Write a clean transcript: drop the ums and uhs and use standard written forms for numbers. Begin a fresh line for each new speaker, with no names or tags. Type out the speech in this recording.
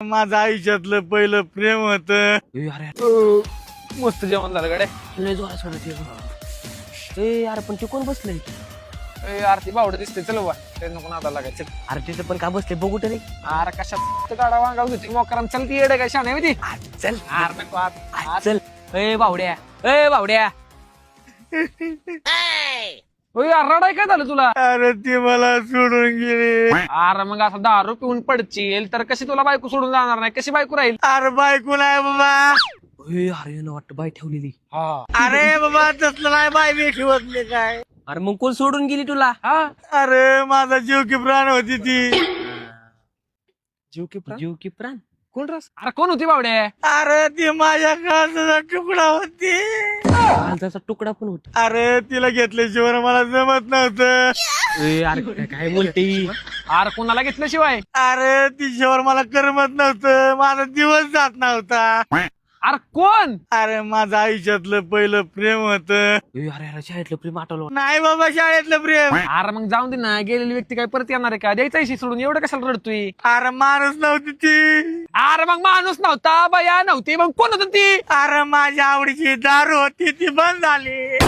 माझं आयुष्यातलं पहिलं प्रेम होत.
मस्त जेवण झालं गाड्या.
लय जोरात सोडत ए यार पण ते कोण बसलंय
आरती बावडे दिसते चल बा ते नको नादा लागायचं.
अरे तिथं पण का बसले बघू तरी
अरे कशात गाडा वांगाव होती मोकरान चल ती येडे काय शाने होती.
चल
अरे नको आत.
चल ए बावड्या ए बावड्या
होय रडाय काय झालं तुला.
अरे ती मला सोडून गेली.
अरे मग असं दारू पिऊन पडशील तर कशी तुला बायको सोडून जाणार नाही. कशी बायको राहील.
अरे बायको नाही बाबा.
अरे ना वाटतं बाई ठेवलेली.
अरे बाबा तसलं नाही बाय मी ठेवत नाही काय.
अरे मग कोण सोडून गेली तुला
अरे माझा जीव की प्राण होती ती.
जीव की प्राण
कोण रस. अरे कोण होती बावडे.
अरे ती माझ्या काळजाचा तुकडा होती.
काळजाचा तुकडा पण होता.
अरे तिला घेतल्याशिवाय मला जमत नव्हतं.
अरे काय बोलते.
अरे कोणाला घेतल्याशिवाय.
अरे तिच्यावर मला करमत नव्हतं. माझा दिवस जात नव्हता.
अरे कोण.
अरे माझं आयुष्यातलं पहिलं प्रेम होत.
अरे शाळेतलं प्रेम आठवलं.
नाही बाबा शाळेतलं प्रेम.
अरे मग जाऊन दे ना. गेलेली व्यक्ती काय परत येणार आहे का. द्यायचा सोडून एवढं कशाला रडतोय.
अरे माणूस नव्हती ती.
अरे मग माणूस नव्हता बया नव्हती मग कोण होत ती.
अरे माझ्या आवडीची दारू होती ती बंद झाली.